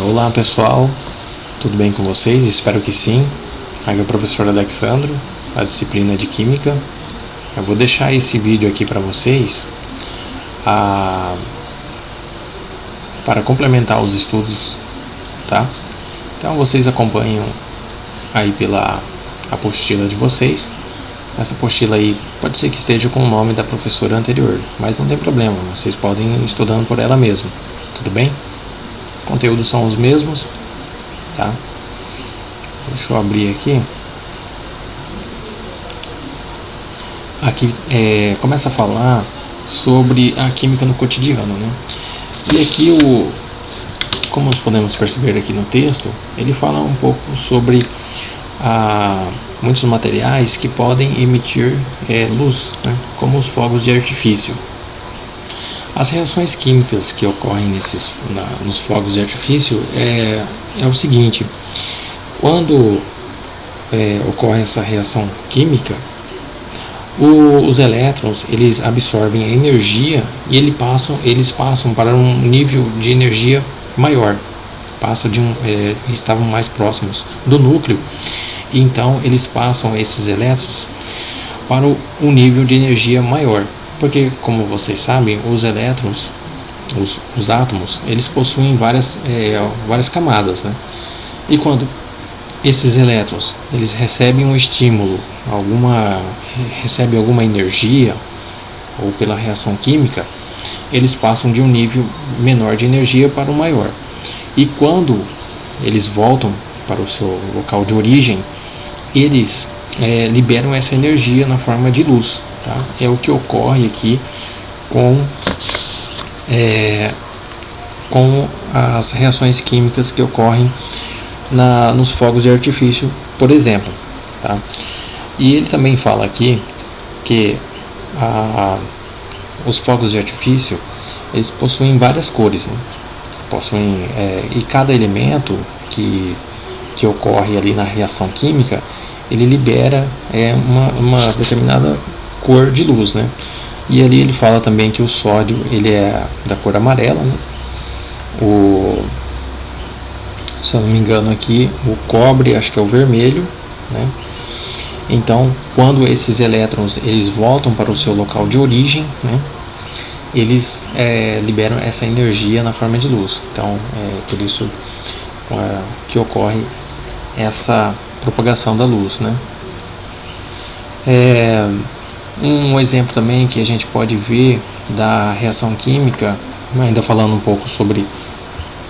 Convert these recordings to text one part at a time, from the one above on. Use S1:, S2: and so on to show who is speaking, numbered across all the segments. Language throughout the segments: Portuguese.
S1: Olá pessoal, tudo bem com vocês? Espero que sim. Aqui é o professor Alexandro, da disciplina de Química. Eu vou deixar esse vídeo aqui para vocês para complementar os estudos, tá? Então vocês acompanham aí pela apostila de vocês. Essa apostila aí pode ser que esteja com o nome da professora anterior, mas não tem problema, vocês podem ir estudando por ela mesma, tudo bem? Conteúdos são os mesmos, tá? Deixa eu abrir aqui. Aqui começa a falar sobre a química no cotidiano, né? E aqui como nós podemos perceber aqui no texto, ele fala um pouco sobre muitos materiais que podem emitir luz, né? Como os fogos de artifício. As reações químicas que ocorrem nos fogos de artifício é o seguinte: quando ocorre essa reação química, os elétrons eles absorvem a energia e eles passam para um nível de energia maior, estavam mais próximos do núcleo, e então eles passam esses elétrons para um nível de energia maior. Porque, como vocês sabem, os elétrons, os átomos, eles possuem várias camadas, né? E quando esses elétrons eles recebem um estímulo, recebem alguma energia, ou pela reação química, eles passam de um nível menor de energia para o maior. E quando eles voltam para o seu local de origem, eles liberam essa energia na forma de luz. Tá? É o que ocorre aqui com as reações químicas que ocorrem nos fogos de artifício, por exemplo. Tá? E ele também fala aqui que os fogos de artifício eles possuem várias cores, né? E cada elemento que ocorre ali na reação química, ele libera uma determinada cor de luz, né? E ali ele fala também que o sódio ele é da cor amarela, né? Se eu não me engano aqui, o cobre acho que é o vermelho, né? Então, quando esses elétrons eles voltam para o seu local de origem, né? Eles liberam essa energia na forma de luz. Então, por isso que ocorre essa propagação da luz, né? Um exemplo também que a gente pode ver da reação química, ainda falando um pouco sobre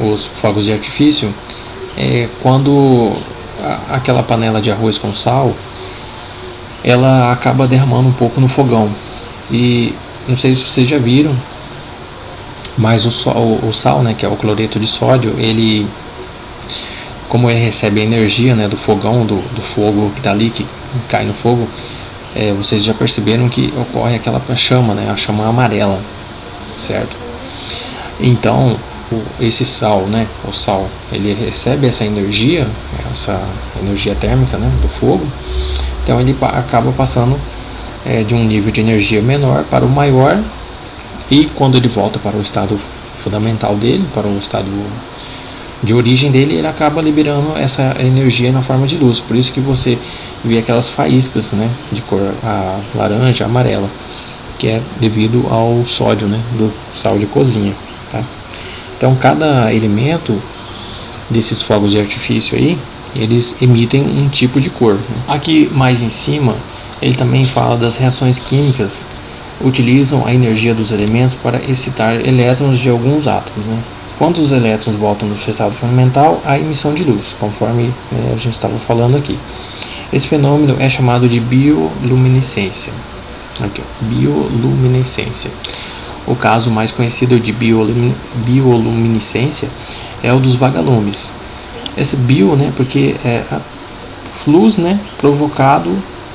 S1: os fogos de artifício, é quando aquela panela de arroz com sal, ela acaba derramando um pouco no fogão. E não sei se vocês já viram, mas o sal, né, que é o cloreto de sódio, como ele recebe a energia, né, do fogão, do fogo que está ali, que cai no fogo, vocês já perceberam que ocorre aquela chama, né, a chama amarela, certo? Então, esse sal, né, o sal, ele recebe essa energia térmica, né, do fogo, então ele acaba passando de um nível de energia menor para o maior, e quando ele volta para o estado fundamental dele, para o estado de origem dele, ele acaba liberando essa energia na forma de luz. Por isso que você vê aquelas faíscas, né, de cor laranja, amarela, que é devido ao sódio, né, do sal de cozinha. Tá? Então cada elemento desses fogos de artifício aí, eles emitem um tipo de cor. Aqui mais em cima ele também fala das reações químicas, utilizam a energia dos elementos para excitar elétrons de alguns átomos, né? Quando os elétrons voltam do seu estado fundamental, há emissão de luz, conforme a gente estava falando aqui. Esse fenômeno é chamado de bioluminescência. Aqui, ó, bioluminescência. O caso mais conhecido de bioluminescência é o dos vagalumes. Esse bio, né, porque é a luz, né,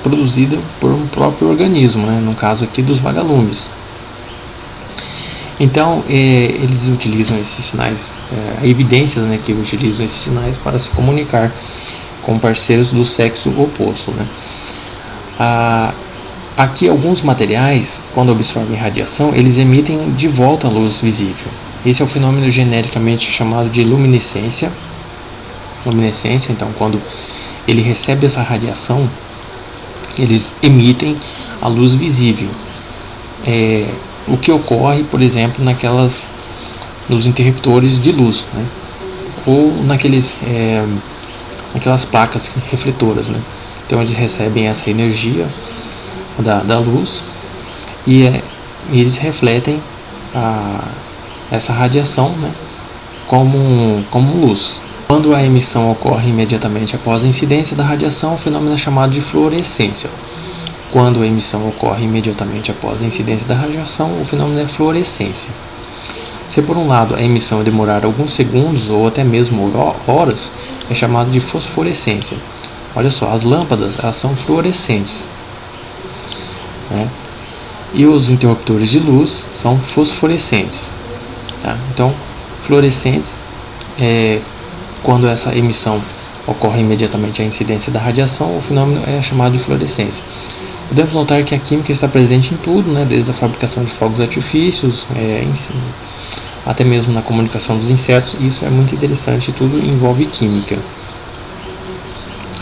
S1: produzida por um próprio organismo, né, no caso aqui dos vagalumes. Então, eles utilizam esses sinais, evidências, né, que utilizam esses sinais para se comunicar com parceiros do sexo oposto, né. Aqui alguns materiais, quando absorvem radiação, eles emitem de volta a luz visível. Esse é o fenômeno genericamente chamado de luminescência. Luminescência, então, quando ele recebe essa radiação, eles emitem a luz visível. O que ocorre, por exemplo, nos interruptores de luz, né? Ou naquelas placas refletoras, né? Então eles recebem essa energia da luz e eles refletem essa radiação, né? como luz. Quando a emissão ocorre imediatamente após a incidência da radiação, o fenômeno é chamado de fluorescência. Quando a emissão ocorre imediatamente após a incidência da radiação, o fenômeno é fluorescência. Se por um lado a emissão demorar alguns segundos ou até mesmo horas, é chamado de fosforescência. Olha só, as lâmpadas elas são fluorescentes, né? E os interruptores de luz são fosforescentes, tá? Então, fluorescentes quando essa emissão ocorre imediatamente à incidência da radiação, o fenômeno é chamado de fluorescência. Podemos notar que a química está presente em tudo, né? Desde a fabricação de fogos de artifícios, até mesmo na comunicação dos insetos. Isso é muito interessante, tudo envolve química.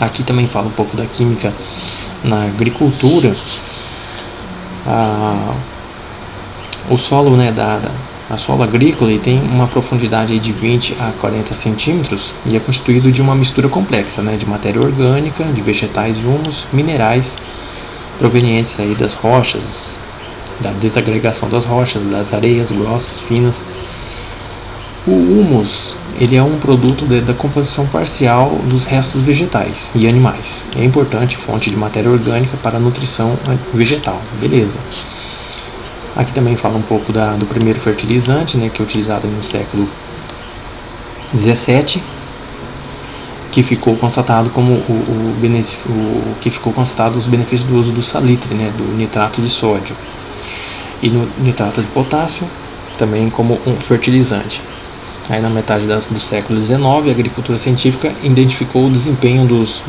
S1: Aqui também fala um pouco da química na agricultura. O solo, né, a solo agrícola tem uma profundidade de 20 a 40 centímetros e é constituído de uma mistura complexa, né, de matéria orgânica, de vegetais e humus, minerais provenientes aí das rochas, da desagregação das rochas, das areias grossas, finas. O humus ele é um produto da composição parcial dos restos vegetais e animais. É importante fonte de matéria orgânica para a nutrição vegetal. Beleza. Aqui também fala um pouco do primeiro fertilizante, né, que é utilizado no século 17, que ficou constatado como que ficou constatado os benefícios do uso do salitre, né, do nitrato de sódio e no nitrato de potássio também como um fertilizante. Aí na metade do século XIX, a agricultura científica identificou o desempenho dos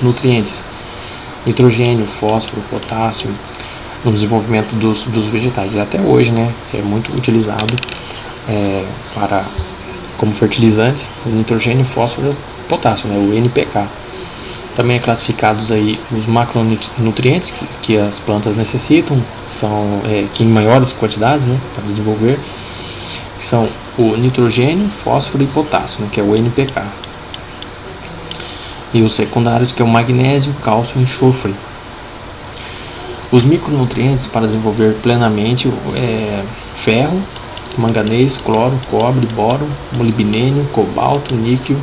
S1: nutrientes nitrogênio, fósforo, potássio no desenvolvimento dos vegetais. E até hoje, né, é muito utilizado como fertilizantes o nitrogênio, fósforo e potássio, né, o NPK. Também é classificados aí os macronutrientes que as plantas necessitam, são que em maiores quantidades, né, para desenvolver, são o nitrogênio, fósforo e potássio, né, que é o NPK. E os secundários, que é o magnésio, cálcio e enxofre. Os micronutrientes para desenvolver plenamente ferro, manganês, cloro, cobre, boro, molibdênio, cobalto, níquel.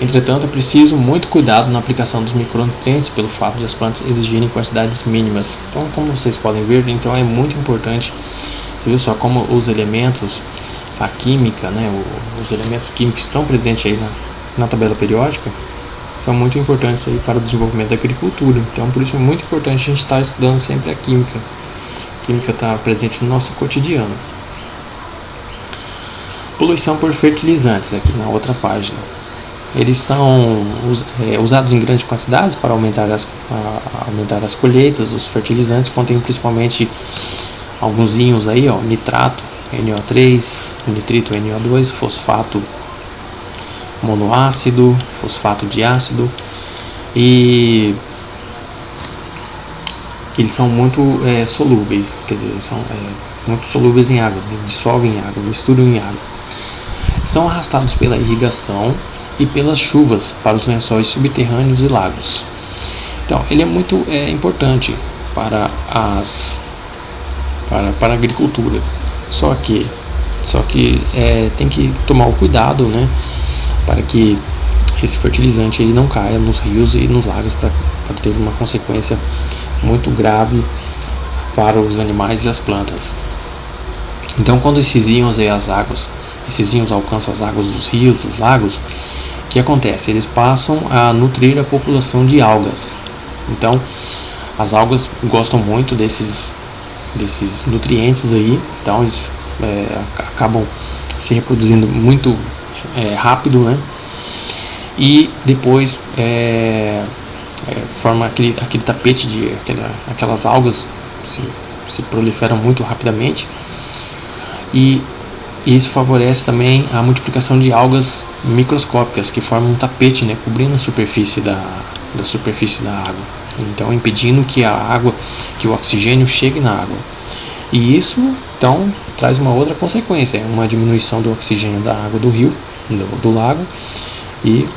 S1: Entretanto, é preciso muito cuidado na aplicação dos micronutrientes pelo fato de as plantas exigirem quantidades mínimas. Então, como vocês podem ver, então é muito importante. Você viu só como os elementos, a química, né, os elementos químicos que estão presentes aí na tabela periódica são muito importantes aí para o desenvolvimento da agricultura. Então, por isso é muito importante a gente estar estudando sempre a química. A química está presente no nosso cotidiano. Poluição por fertilizantes, aqui na outra página. Eles são usados em grandes quantidades para aumentar as colheitas. Os fertilizantes contêm principalmente alguns íons aí, nitrato, NO3, nitrito, NO2, fosfato monoácido, fosfato de ácido, e eles são muito solúveis, quer dizer, são muito solúveis em água, dissolvem em água, misturam em água. São arrastados pela irrigação e pelas chuvas para os lençóis subterrâneos e lagos. Então, ele é muito importante para a agricultura. Só que tem que tomar o cuidado, né, para que esse fertilizante ele não caia nos rios e nos lagos para ter uma consequência muito grave para os animais e as plantas. Então, quando esses íons alcançam as águas dos rios, dos lagos, o que acontece? Eles passam a nutrir a população de algas. Então, as algas gostam muito desses nutrientes aí, então eles acabam se reproduzindo muito rápido, né? E depois forma aquele tapete aquelas algas se proliferam muito rapidamente, e E isso favorece também a multiplicação de algas microscópicas que formam um tapete, né, cobrindo a superfície da água, então impedindo que que o oxigênio chegue na água. E isso então traz uma outra consequência, uma diminuição do oxigênio da água do rio, do lago, e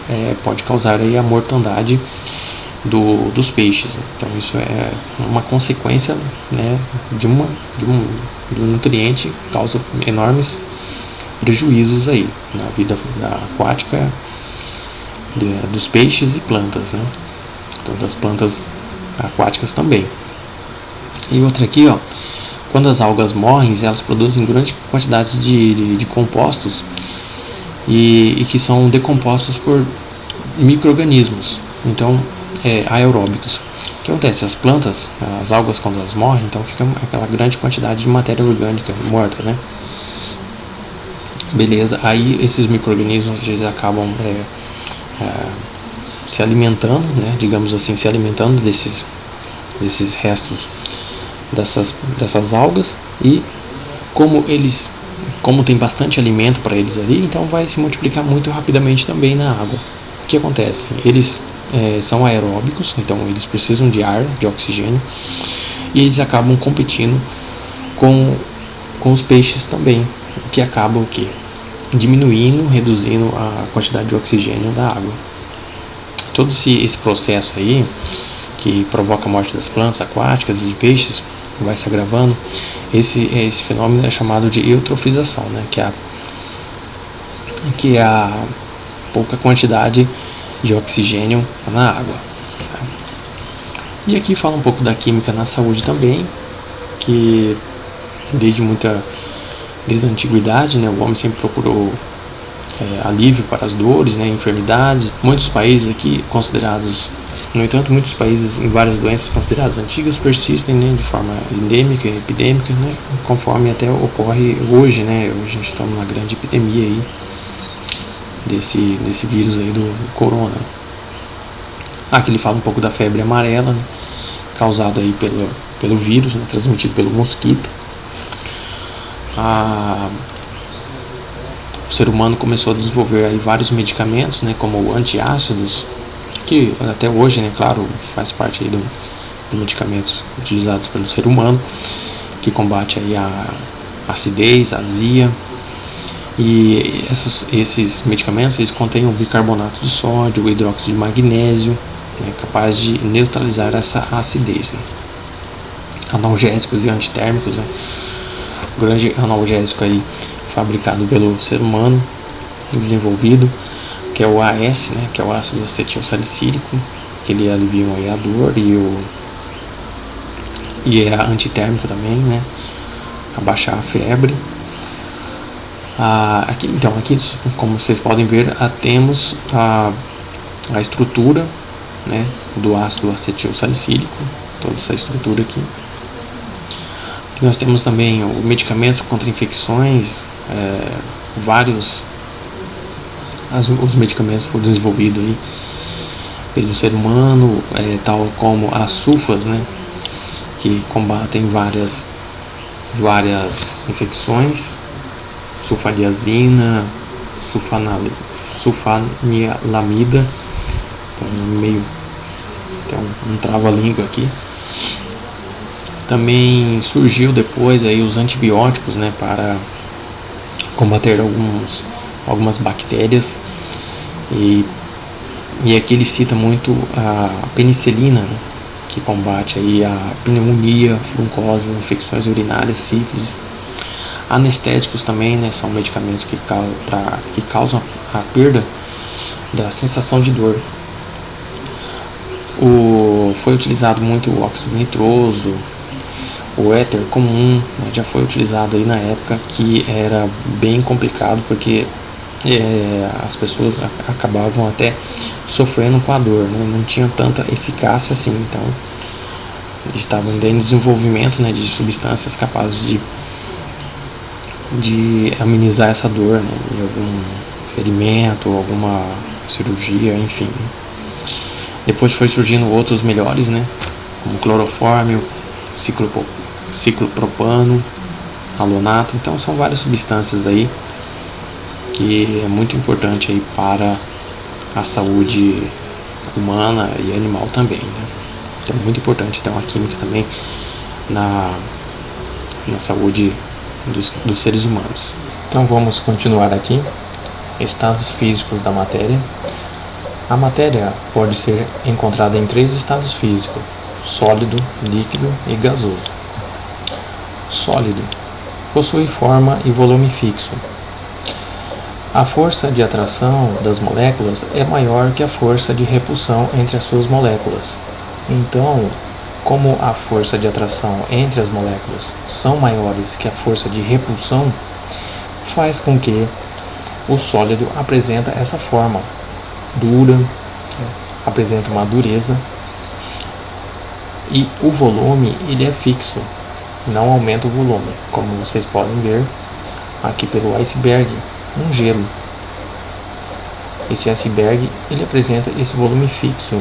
S1: pode causar aí a mortandade dos peixes. Então isso é uma consequência, né, de um nutriente que causa enormes prejuízos aí na vida aquática dos peixes e plantas, né? Então das plantas aquáticas também. E outra aqui, ó, quando as algas morrem, elas produzem grande quantidade de compostos e que são decompostos por micro-organismos, então aeróbicos. O que acontece? As plantas, as algas, quando elas morrem, então fica aquela grande quantidade de matéria orgânica morta, né? Beleza, aí esses micro-organismos eles acabam se alimentando, né, digamos assim, se alimentando desses restos dessas algas, e como tem bastante alimento para eles ali, então vai se multiplicar muito rapidamente também na água. O que acontece? Eles são aeróbicos, então eles precisam de ar, de oxigênio, e eles acabam competindo com os peixes também, o que acaba diminuindo, reduzindo a quantidade de oxigênio da água. Todo esse processo aí, que provoca a morte das plantas aquáticas e de peixes, vai se agravando. Esse fenômeno é chamado de eutrofização, né? que é a pouca quantidade de oxigênio na água. E aqui fala um pouco da química na saúde também, que desde a antiguidade, né, o homem sempre procurou alívio para as dores, né, enfermidades. Muitos países aqui considerados, no entanto, muitos países em várias doenças consideradas antigas persistem, né, de forma endêmica e epidêmica, né, conforme até ocorre hoje, né. Hoje a gente está numa grande epidemia aí desse vírus aí do corona. Aqui ele fala um pouco da febre amarela, né, causado aí pelo vírus, né, transmitido pelo mosquito. O ser humano começou a desenvolver aí vários medicamentos, né, como antiácidos, que até hoje, né, claro, faz parte aí dos medicamentos utilizados pelo ser humano, que combate aí a acidez, a azia. E esses medicamentos eles contêm o bicarbonato de sódio, o hidróxido de magnésio, né, capaz de neutralizar essa acidez, né. Analgésicos e antitérmicos, né. O grande analgésico aí fabricado pelo ser humano, desenvolvido, que é o AS, né, que é o ácido acetil salicílico, que ele alivia a dor e é antitérmico também, né, abaixar a febre. Aqui, como vocês podem ver, temos a estrutura, né, do ácido acetil salicílico, toda essa estrutura aqui. Aqui nós temos também o medicamento contra infecções, os medicamentos foram desenvolvidos aí pelo ser humano, tal como as sulfas, né, que combatem várias infecções, sulfadiazina, sulfanilamida, meio tem um trava-língua aqui. Também surgiu depois aí os antibióticos, né, para combater algumas bactérias, e aqui ele cita muito a penicilina, né, que combate aí a pneumonia, fungose, infecções urinárias, sífilis. Anestésicos também, né, são medicamentos que causam a perda da sensação de dor. Foi utilizado muito o óxido nitroso, o éter comum, né, já foi utilizado aí na época que era bem complicado, porque as pessoas acabavam até sofrendo com a dor, né, não tinha tanta eficácia assim, então estavam ainda em desenvolvimento, né, de substâncias capazes de amenizar essa dor, né, em algum ferimento, alguma cirurgia, enfim. Depois foi surgindo outros melhores, né, como clorofórmio, ciclopropano, halonato. Então são várias substâncias aí que é muito importante aí para a saúde humana e animal também, né? Então é muito importante ter uma química também na saúde dos seres humanos. Então vamos continuar aqui. Estados físicos da matéria. A matéria pode ser encontrada em 3 estados físicos: sólido, líquido e gasoso. Sólido possui forma e volume fixo. A força de atração das moléculas é maior que a força de repulsão entre as suas moléculas. Então, como a força de atração entre as moléculas são maiores que a força de repulsão, faz com que o sólido apresenta essa forma dura, apresenta uma dureza, e o volume ele é fixo, não aumenta o volume, como vocês podem ver aqui pelo iceberg, um gelo. Esse iceberg ele apresenta esse volume fixo,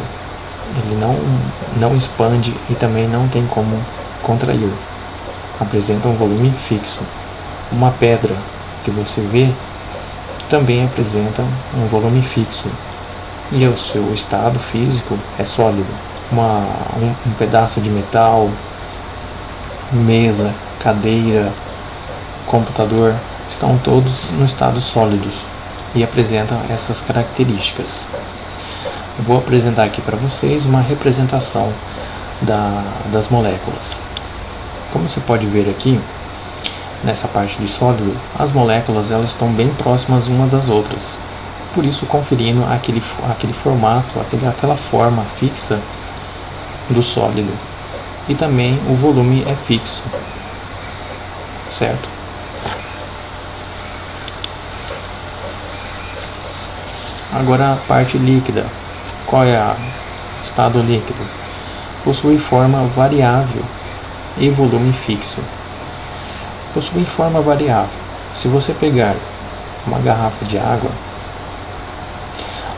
S1: ele não expande e também não tem como contrair, apresenta um volume fixo. Uma pedra que você vê também apresenta um volume fixo e o seu estado físico é sólido. Um pedaço de metal, mesa, cadeira, computador estão todos no estado sólidos e apresentam essas características. Eu vou apresentar aqui para vocês uma representação das moléculas. Como você pode ver aqui, nessa parte de sólido, as moléculas elas estão bem próximas umas das outras, por isso conferindo aquele formato, aquela forma fixa do sólido. E também o volume é fixo, certo? Agora a parte líquida. Qual é o estado líquido? Possui forma variável e volume fixo. Possui forma variável. Se você pegar uma garrafa de água,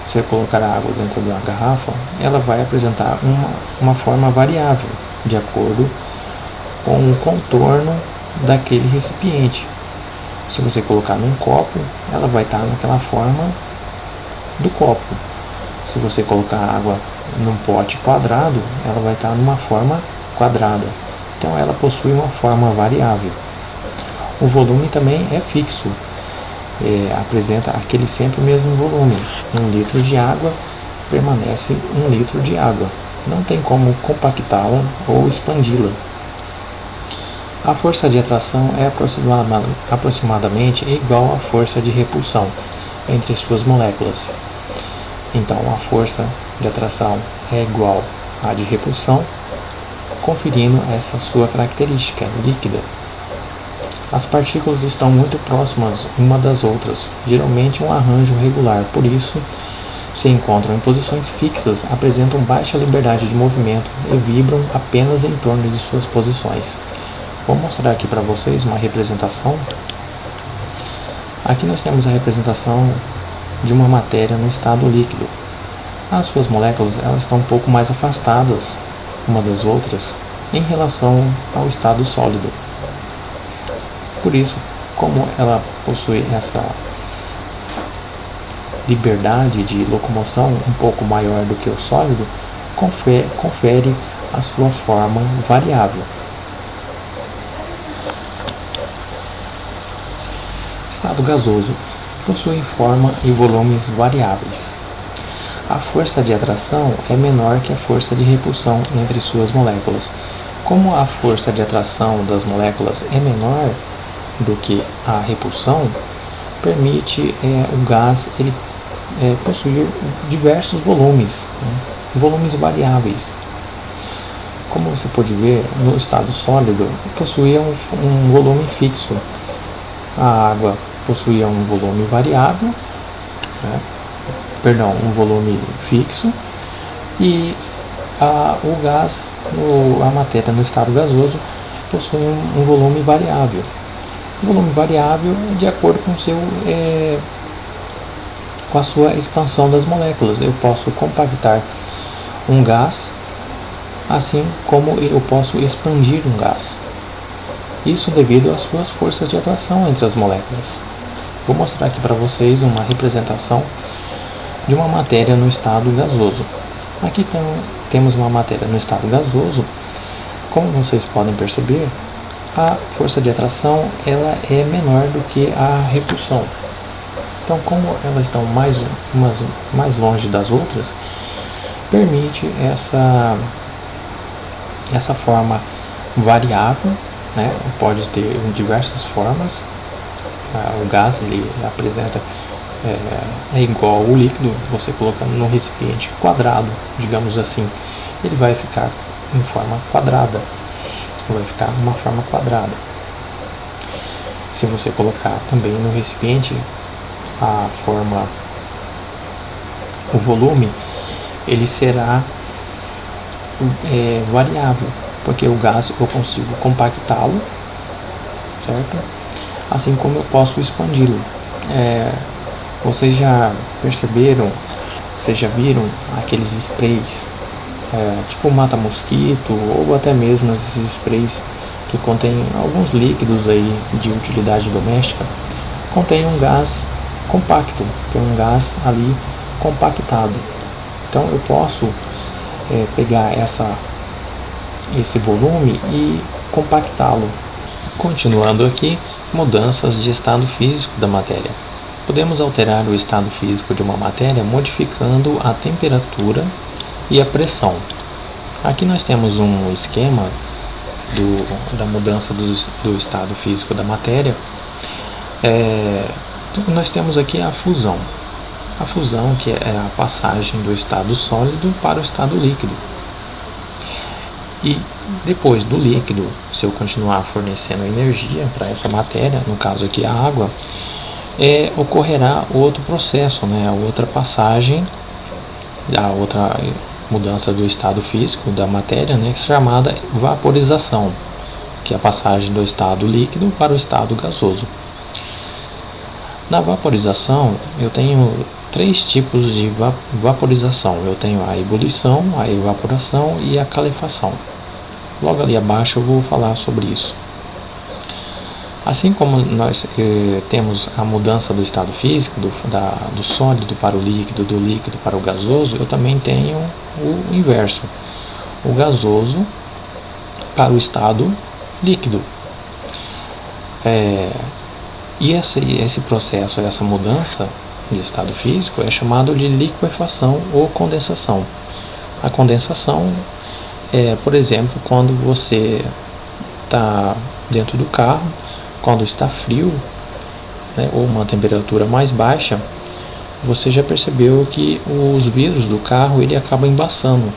S1: você colocar a água dentro da garrafa, ela vai apresentar uma forma variável, de acordo com o contorno daquele recipiente. Se você colocar num copo, ela vai estar naquela forma do copo. Se você colocar água num pote quadrado, ela vai estar numa forma quadrada. Então ela possui uma forma variável. O volume também é fixo, apresenta aquele sempre mesmo volume. 1 litro de água permanece 1 litro de água. Não tem como compactá-la ou expandi-la. A força de atração é aproximadamente igual à força de repulsão entre suas moléculas. Então a força de atração é igual à de repulsão, conferindo essa sua característica líquida. As partículas estão muito próximas uma das outras, geralmente um arranjo regular, por isso se encontram em posições fixas, apresentam baixa liberdade de movimento e vibram apenas em torno de suas posições. Vou mostrar aqui para vocês uma representação. Aqui nós temos a representação de uma matéria no estado líquido. As suas moléculas elas estão um pouco mais afastadas uma das outras em relação ao estado sólido. Por isso, como ela possui essa liberdade de locomoção um pouco maior do que o sólido, confere a sua forma variável. Estado gasoso possui forma e volumes variáveis. A força de atração é menor que a força de repulsão entre suas moléculas. Como a força de atração das moléculas é menor do que a repulsão, permite o gás possuir diversos volumes, volumes variáveis. Como você pode ver, no estado sólido possuía um volume fixo. A água possuía um volume variável, um volume fixo, e o gás, a matéria no estado gasoso, possui um volume variável. O volume variável é de acordo com a sua expansão das moléculas. Eu posso compactar um gás, assim como eu posso expandir um gás. Isso devido às suas forças de atração entre as moléculas. Vou mostrar aqui para vocês uma representação de uma matéria no estado gasoso. Aqui temos uma matéria no estado gasoso. Como vocês podem perceber, a força de atração ela é menor do que a repulsão. Então, como elas estão mais longe das outras, permite essa forma variável, né? Pode ter diversas formas. O gás ele apresenta é igual ao líquido. Você colocando num recipiente quadrado, digamos assim, ele vai ficar em forma quadrada, vai ficar uma forma quadrada. Se você colocar também no recipiente o volume, ele será variável, porque o gás eu consigo compactá-lo, certo? Assim como eu posso expandi-lo. Vocês já perceberam, vocês já viram aqueles sprays tipo mata-mosquito, ou até mesmo esses sprays que contêm alguns líquidos aí de utilidade doméstica, contém um gás compacto, tem um gás ali compactado. Então eu posso pegar esse volume e compactá-lo. Continuando aqui, mudanças de estado físico da matéria. Podemos alterar o estado físico de uma matéria modificando a temperatura e a pressão. Aqui nós temos um esquema da mudança do estado físico da matéria. Nós temos aqui a fusão. A fusão, que é a passagem do estado sólido para o estado líquido. E depois do líquido, se eu continuar fornecendo energia para essa matéria, no caso aqui a água, ocorrerá outro processo, né? A outra passagem, a outra mudança do estado físico da matéria, né? Chamada vaporização, que é a passagem do estado líquido para o estado gasoso. Na vaporização, eu tenho 3 tipos de vaporização. Eu tenho a ebulição, a evaporação e a calefação. Logo ali abaixo eu vou falar sobre isso. Assim como nós temos a mudança do estado físico, do sólido para o líquido, do líquido para o gasoso, eu também tenho o inverso, o gasoso para o estado líquido. E esse processo, essa mudança de estado físico é chamado de liquefação ou condensação. A condensação por exemplo, quando você está dentro do carro, quando está frio, né, ou uma temperatura mais baixa, você já percebeu que os vidros do carro ele acaba embaçando.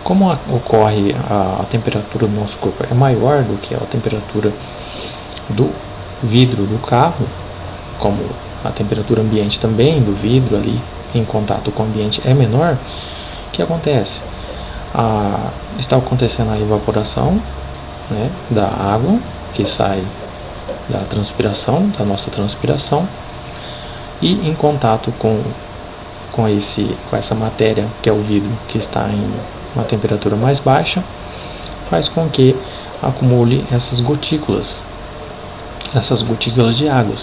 S1: Como ocorre a temperatura do nosso corpo é maior do que a temperatura do vidro do carro, como a temperatura ambiente também do vidro ali em contato com o ambiente é menor, o que acontece? Está acontecendo a evaporação, né, da água que sai da transpiração, da nossa transpiração, e em contato com essa matéria que é o vidro, que está em uma temperatura mais baixa, faz com que acumule essas gotículas de água,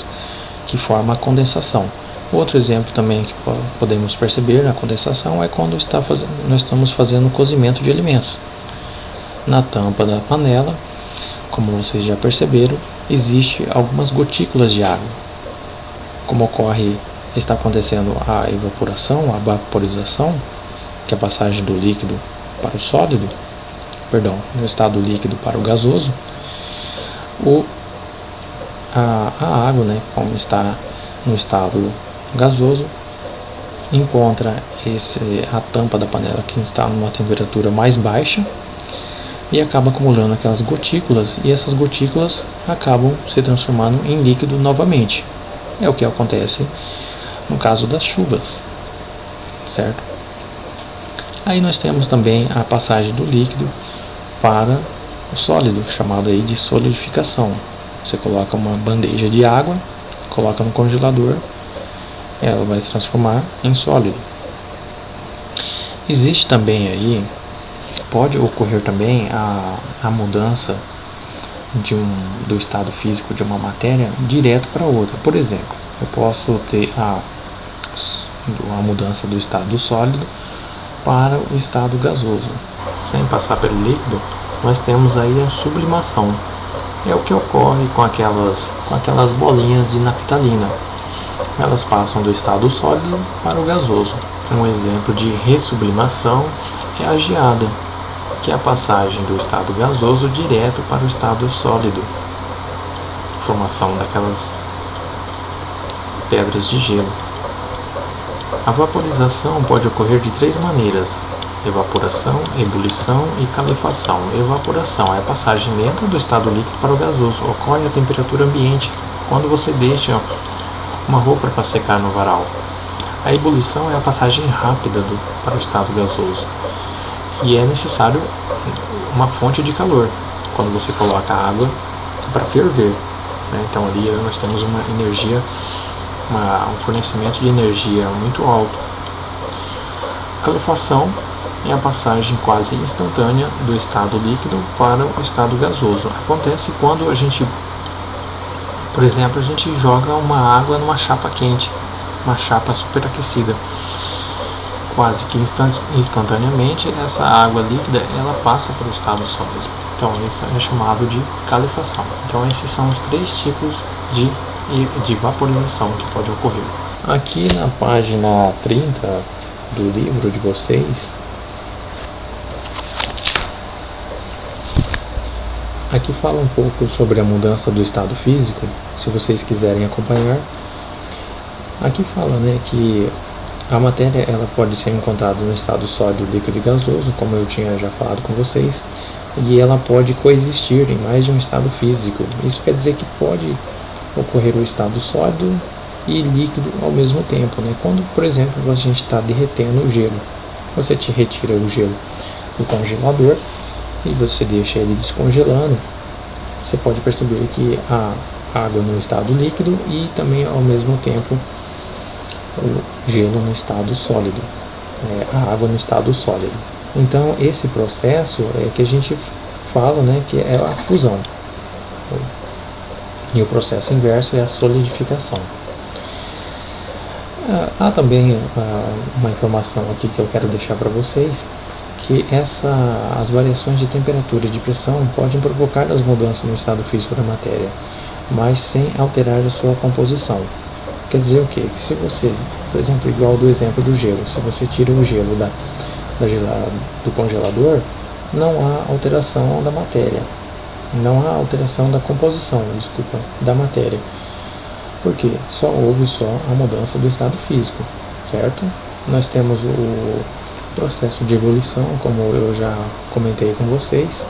S1: que forma a condensação. Outro exemplo também que podemos perceber na condensação é quando nós estamos fazendo o cozimento de alimentos. Na tampa da panela, como vocês já perceberam, existe algumas gotículas de água. Como está acontecendo a evaporação, a vaporização, que é a passagem do líquido para o sólido, do estado líquido para o gasoso, a água, né, como está no estado gasoso, encontra a tampa da panela que está numa temperatura mais baixa e acaba acumulando aquelas gotículas, e essas gotículas acabam se transformando em líquido novamente. É o que acontece no caso das chuvas, certo? Aí nós temos também a passagem do líquido para o sólido, chamado aí de solidificação. Você coloca uma bandeja de água, coloca no congelador, ela vai se transformar em sólido. Existe também aí, pode ocorrer também a mudança do estado físico de uma matéria direto para outra. Por exemplo, eu posso ter a mudança do estado sólido para o estado gasoso. Sem passar pelo líquido, nós temos aí a sublimação. É o que ocorre com aquelas bolinhas de naftalina. Elas passam do estado sólido para o gasoso. Um exemplo de ressublimação é a geada, que é a passagem do estado gasoso direto para o estado sólido. Formação daquelas pedras de gelo. A vaporização pode ocorrer de 3 maneiras: evaporação, ebulição e calefação. Evaporação é a passagem lenta do estado líquido para o gasoso. Ocorre a temperatura ambiente quando você deixa uma roupa para secar no varal. A ebulição é a passagem rápida para o estado gasoso. E é necessário uma fonte de calor quando você coloca a água para ferver. Então ali nós temos uma energia, um fornecimento de energia muito alto. Calefação é a passagem quase instantânea do estado líquido para o estado gasoso. Acontece quando por exemplo, a gente joga uma água numa chapa quente, uma chapa superaquecida. Quase que instantaneamente essa água líquida ela passa para o estado sólido. Então isso é chamado de calefação. Então esses são os 3 tipos de vaporização que pode ocorrer. Aqui na página 30 do livro de vocês, aqui fala um pouco sobre a mudança do estado físico, se vocês quiserem acompanhar. Aqui fala, que a matéria ela pode ser encontrada no estado sólido, líquido e gasoso, como eu tinha já falado com vocês, e ela pode coexistir em mais de um estado físico. Isso quer dizer que pode ocorrer o estado sólido e líquido ao mesmo tempo. Quando, por exemplo, a gente está derretendo o gelo, você retira o gelo do congelador e você deixa ele descongelando, você pode perceber que a água no estado líquido e também ao mesmo tempo o gelo no estado sólido, a água no estado sólido. Então esse processo é que a gente fala, que é a fusão, e o processo inverso é a solidificação. Há também uma informação aqui que eu quero deixar para vocês, que as variações de temperatura e de pressão podem provocar as mudanças no estado físico da matéria, mas sem alterar a sua composição. Quer dizer o quê? Que se você, por exemplo, igual do exemplo do gelo, se você tira o gelo do congelador, não há alteração da matéria, não há alteração da composição, da matéria. Por quê? Só houve a mudança do estado físico, certo? Nós temos o processo de ebulição, como eu já comentei com vocês,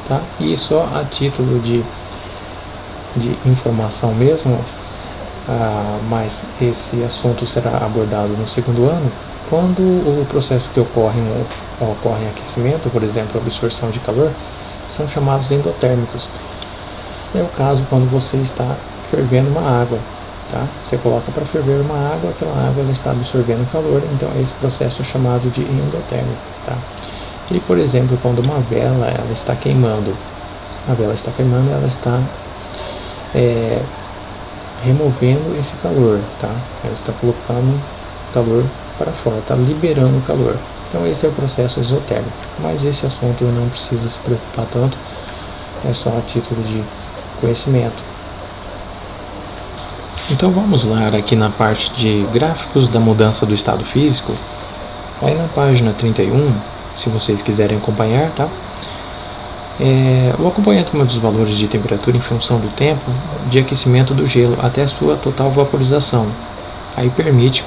S1: tá? E só a título de informação mesmo, mas esse assunto será abordado no 2º ano, quando o processo que ocorre em aquecimento, por exemplo, absorção de calor, são chamados endotérmicos. É o caso quando você está fervendo uma água, tá? Você coloca para ferver uma água, aquela água ela está absorvendo calor, então esse processo é chamado de endotérmico, tá? E, por exemplo, quando uma vela ela está queimando, ela está removendo esse calor, tá? Ela está colocando calor para fora, está liberando calor. Então esse é o processo exotérmico. Mas esse assunto eu não preciso se preocupar tanto, é só a título de conhecimento. Então vamos lá aqui na parte de gráficos da mudança do estado físico. Aí na página 31, se vocês quiserem acompanhar, tá? O acompanhamento dos valores de temperatura em função do tempo de aquecimento do gelo até a sua total vaporização. Aí permite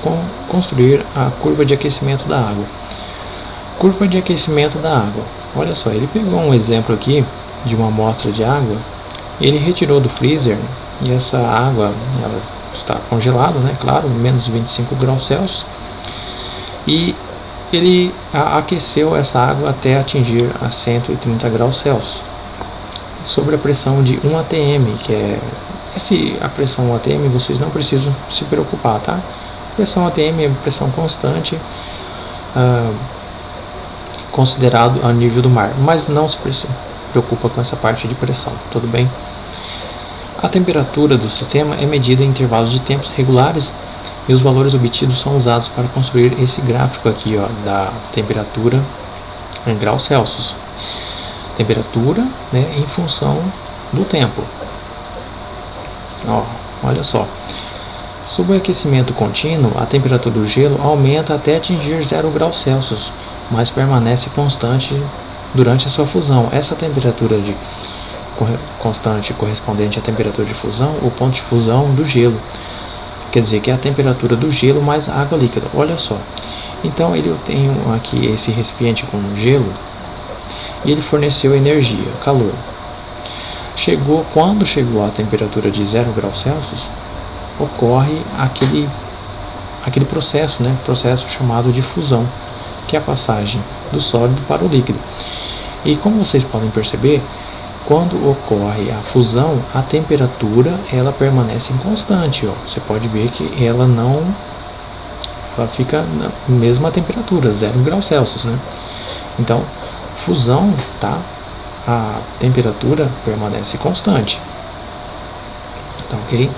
S1: construir a curva de aquecimento da água. Curva de aquecimento da água. Olha só, ele pegou um exemplo aqui de uma amostra de água, ele retirou do freezer e essa água ela está congelada, claro, menos 25 graus Celsius, e ele aqueceu essa água até atingir a 130 graus Celsius, sobre a pressão de 1 atm, que é a pressão atm vocês não precisam se preocupar, tá? Pressão atm é pressão constante, considerado a nível do mar, mas não se preocupa com essa parte de pressão, tudo bem? A temperatura do sistema é medida em intervalos de tempos regulares e os valores obtidos são usados para construir esse gráfico aqui, ó, da temperatura em graus Celsius. Temperatura, né, em função do tempo. Ó, olha só. Sob o aquecimento contínuo, a temperatura do gelo aumenta até atingir 0 graus Celsius, mas permanece constante durante a sua fusão. Essa temperatura constante correspondente à temperatura de fusão, o ponto de fusão do gelo. Quer dizer que é a temperatura do gelo mais água líquida. Olha só. Então eu tenho aqui esse recipiente com gelo e ele forneceu energia, calor. Quando chegou a temperatura de 0 graus Celsius, ocorre aquele processo, né? Processo chamado de fusão, que é a passagem do sólido para o líquido. E como vocês podem perceber, quando ocorre a fusão, a temperatura ela permanece constante. Ó. Você pode ver que ela fica na mesma temperatura, 0 graus Celsius, né? Então, fusão, tá? A temperatura permanece constante. Tá ok?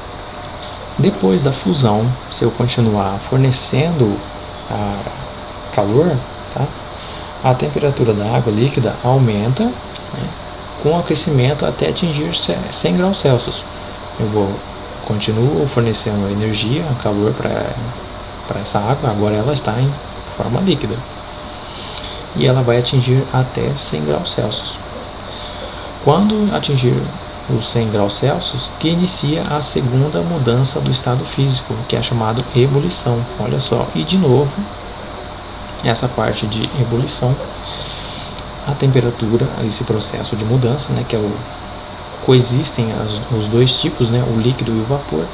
S1: Depois da fusão, se eu continuar fornecendo calor, tá? A temperatura da água líquida aumenta, né, com o aquecimento até atingir 100 graus Celsius. Eu continuo fornecendo energia, calor para essa água, agora ela está em forma líquida. E ela vai atingir até 100 graus Celsius. Quando atingir os 100 graus Celsius, que inicia a segunda mudança do estado físico, que é chamado ebulição. Olha só, e de novo, essa parte de ebulição, a temperatura, esse processo de mudança, né, que é coexistem os dois tipos, né, o líquido e o vapor,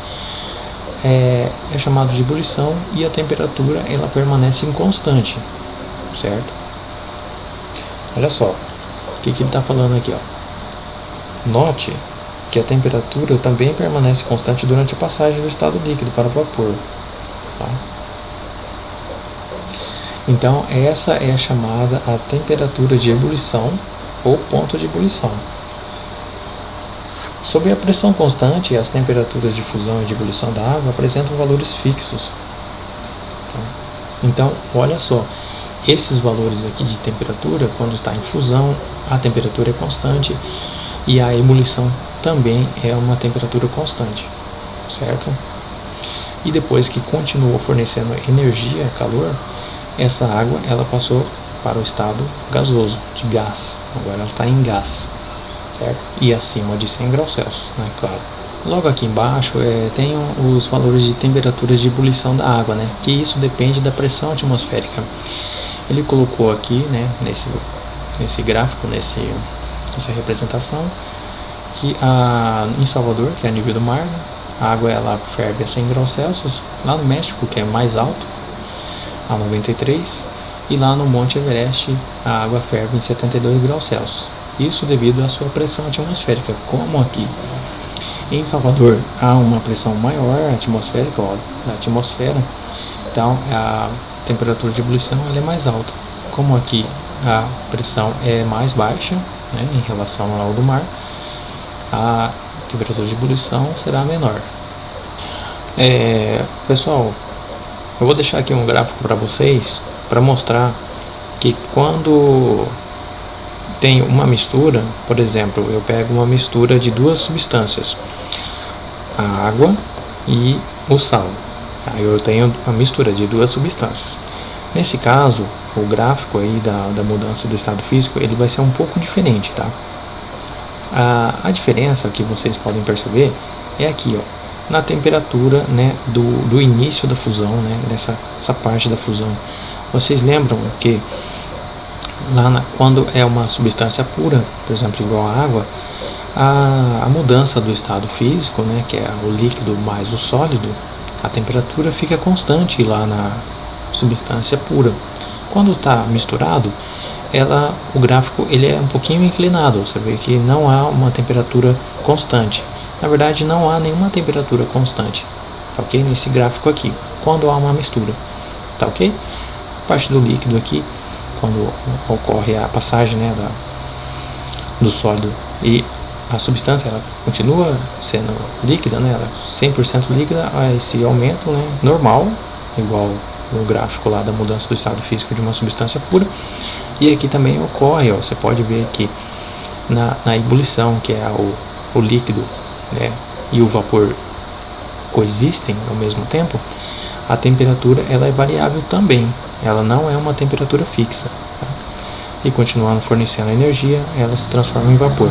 S1: é chamado de ebulição e a temperatura ela permanece inconstante, certo? Olha só, o que ele está falando aqui, ó. Note que a temperatura também permanece constante durante a passagem do estado líquido para o vapor. Tá? Então, essa é a chamada a temperatura de ebulição ou ponto de ebulição. Sob a pressão constante, as temperaturas de fusão e de ebulição da água apresentam valores fixos. Tá? Então, olha só, esses valores aqui de temperatura, quando está em fusão, a temperatura é constante e a ebulição também é uma temperatura constante, certo? E depois que continuou fornecendo energia, calor, essa água ela passou para o estado gasoso, de gás. Agora ela está em gás, certo? E acima de 100 graus Celsius, né? Claro. Logo aqui embaixo tem os valores de temperatura de ebulição da água, né? Que isso depende da pressão atmosférica. Ele colocou aqui, né? Nesse gráfico, essa representação, que em Salvador, que é a nível do mar, a água ela ferve a 100 graus Celsius, lá no México, que é mais alto, a 93, e lá no Monte Everest a água ferve em 72 graus Celsius. Isso devido à sua pressão atmosférica. Como aqui em Salvador há uma pressão maior atmosférica, na atmosfera, então a temperatura de ebulição ela é mais alta. Como aqui a pressão é mais baixa, né, em relação ao do mar, a temperatura de ebulição será menor. Pessoal, eu vou deixar aqui um gráfico para vocês para mostrar que quando tem uma mistura, por exemplo, eu pego uma mistura de duas substâncias, a água e o sal. Aí eu tenho a mistura de duas substâncias. Nesse caso, o gráfico aí da mudança do estado físico ele vai ser um pouco diferente, tá? A diferença que vocês podem perceber é aqui, ó, na temperatura, né, do início da fusão, né, essa parte da fusão. Vocês lembram que lá quando é uma substância pura, por exemplo, igual a água, a mudança do estado físico, né, que é o líquido mais o sólido, a temperatura fica constante lá na substância pura. Quando está misturado, o gráfico ele é um pouquinho inclinado. Você vê que não há uma temperatura constante. Na verdade, não há nenhuma temperatura constante, tá ok? Nesse gráfico aqui, quando há uma mistura, tá ok? A parte do líquido aqui, quando ocorre a passagem, né, do sólido, e a substância ela continua sendo líquida, né? Ela é 100% líquida, a esse aumento, né, normal, igual no gráfico lá da mudança do estado físico de uma substância pura. E aqui também ocorre, ó, você pode ver que na ebulição, que é o líquido, né, e o vapor coexistem ao mesmo tempo, a temperatura ela é variável também, ela não é uma temperatura fixa, tá? E continuando fornecendo energia, ela se transforma em vapor.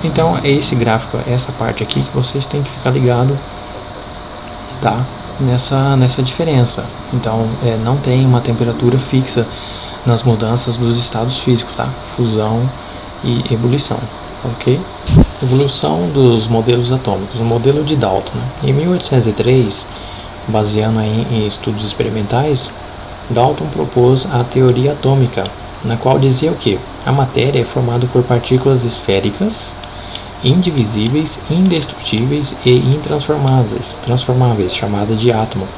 S1: Então é esse gráfico, essa parte aqui que vocês têm que ficar ligado, tá? Nessa diferença. Então não tem uma temperatura fixa nas mudanças dos estados físicos, tá? Fusão e ebulição, ok? Evolução dos modelos atômicos. O modelo de Dalton, né? Em 1803, baseando em estudos experimentais, Dalton propôs a teoria atômica, na qual dizia o que? A matéria é formada por partículas esféricas, indivisíveis, indestrutíveis e intransformáveis, chamada de átomo.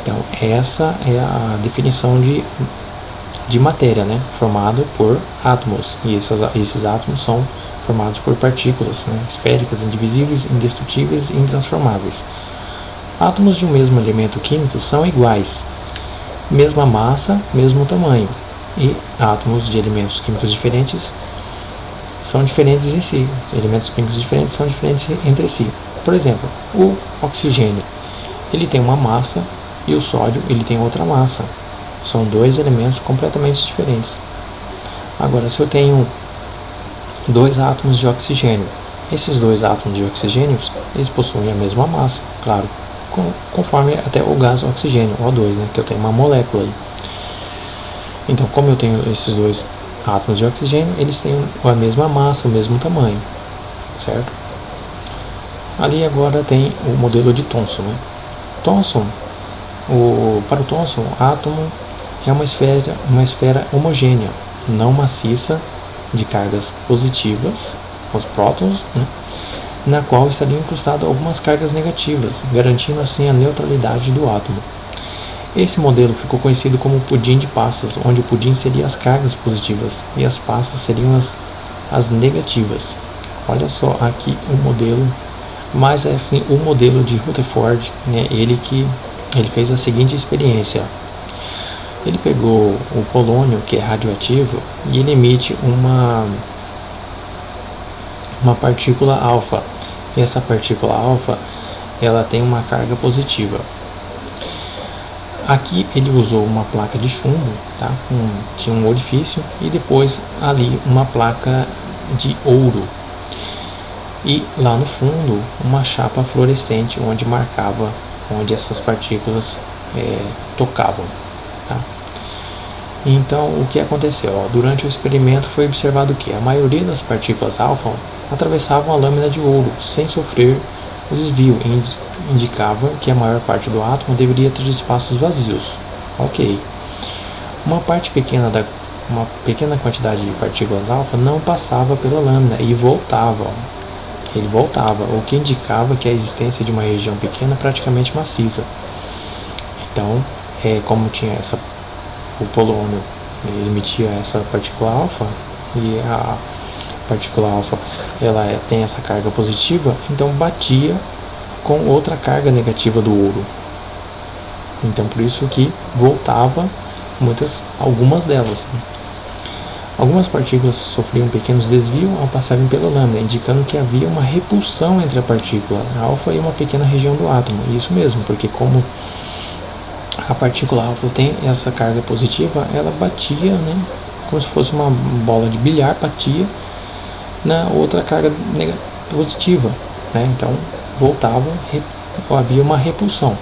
S1: Então essa é a definição de matéria, né? Formada por átomos, e esses átomos são formados por partículas, né, esféricas, indivisíveis, indestrutíveis e intransformáveis. Átomos de um mesmo elemento químico são iguais, mesma massa, mesmo tamanho, e átomos de elementos químicos diferentes são diferentes em si. Elementos químicos diferentes são diferentes entre si. Por exemplo, o oxigênio, ele tem uma massa, e o sódio ele tem outra massa. São dois elementos completamente diferentes. Agora, se eu tenho dois átomos de oxigênio, esses dois átomos de oxigênio eles possuem a mesma massa, claro, conforme até o gás oxigênio, O2, né, que eu tenho uma molécula aí. Então, como eu tenho esses dois átomos de oxigênio, eles têm a mesma massa, o mesmo tamanho, certo? Ali agora tem o modelo de Thomson, né? Para o Thomson, o átomo é uma esfera homogênea, não maciça, de cargas positivas, os prótons, né, na qual estariam incrustadas algumas cargas negativas, garantindo assim a neutralidade do átomo. Esse modelo ficou conhecido como pudim de passas, onde o pudim seria as cargas positivas e as passas seriam as negativas. Olha só aqui o modelo, mas é assim o modelo de Rutherford, né, ele fez a seguinte experiência. Ele pegou o polônio, que é radioativo, e ele emite uma partícula alfa. E essa partícula alfa, ela tem uma carga positiva. Aqui ele usou uma placa de chumbo, tá? Tinha um orifício, e depois ali uma placa de ouro. E lá no fundo, uma chapa fluorescente onde marcava onde essas partículas tocavam. Tá? Então, o que aconteceu? Durante o experimento foi observado que a maioria das partículas alfa atravessavam a lâmina de ouro sem sofrer o desvio, e indicava que a maior parte do átomo deveria ter espaços vazios. Ok. Uma pequena quantidade de partículas alfa não passava pela lâmina e voltava. Ele voltava, o que indicava que a existência de uma região pequena praticamente maciça. Então, como tinha o polônio, ele emitia essa partícula alfa, e a partícula alfa ela tem essa carga positiva, então batia com outra carga negativa do ouro. Então por isso que voltava algumas delas, né? Algumas partículas sofriam pequenos desvios ao passarem pela lâmina, indicando que havia uma repulsão entre a partícula alfa e uma pequena região do átomo. Isso mesmo, porque como a partícula alfa tem essa carga positiva, ela batia, né, como se fosse uma bola de bilhar, batia na outra carga positiva, né? Então voltava, havia uma repulsão.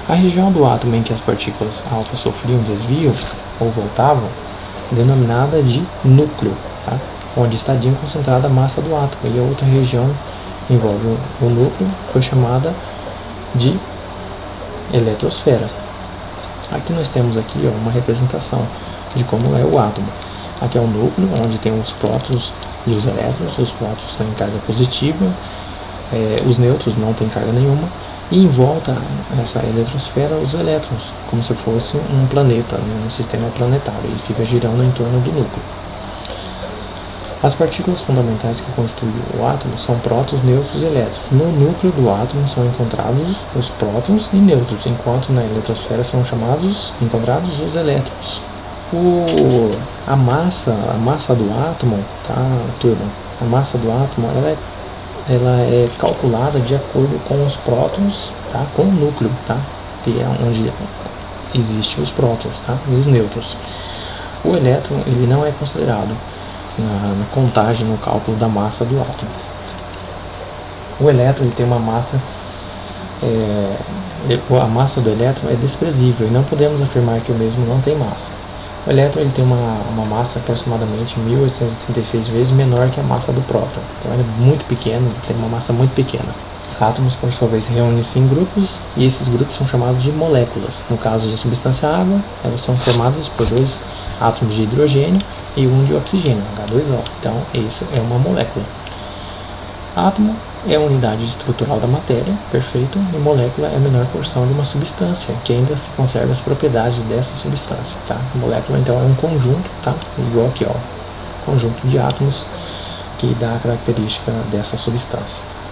S1: A região do átomo em que as partículas alfa sofriam desvio ou voltavam é denominada de núcleo, tá? Onde estaria concentrada a massa do átomo, e a outra região envolve o núcleo foi chamada de eletrosfera. Aqui nós temos aqui uma representação de como é o átomo. Aqui é o núcleo, onde tem os prótons e os elétrons. Os prótons têm carga positiva, os nêutrons não têm carga nenhuma, e em volta essa eletrosfera os elétrons, como se fosse um planeta, um sistema planetário. Ele fica girando em torno do núcleo. As partículas fundamentais que constituem o átomo são prótons, nêutrons e elétrons. No núcleo do átomo são encontrados os prótons e nêutrons, enquanto na eletrosfera são encontrados os elétrons. A massa do átomo, tá, turma? A massa do átomo ela é calculada de acordo com os prótons, tá, com o núcleo, tá, que é onde existem os prótons, tá, e os nêutrons. O elétron ele não é considerado na contagem, no cálculo da massa do átomo. O elétron ele tem uma massa, a massa do elétron é desprezível e não podemos afirmar que o mesmo não tem massa. O elétron ele tem uma massa aproximadamente 1836 vezes menor que a massa do próton. Então ele é muito pequeno, tem uma massa muito pequena. Átomos, por sua vez, reúnem-se em grupos e esses grupos são chamados de moléculas. No caso da substância água, elas são formadas por 2 átomos de hidrogênio e 1 de oxigênio, H2O. Então, isso é uma molécula. Átomo é a unidade estrutural da matéria, perfeito, e molécula é a menor porção de uma substância, que ainda se conserva as propriedades dessa substância, tá? A molécula, então, é um conjunto, tá? Igual aqui, ó, conjunto de átomos que dá a característica dessa substância.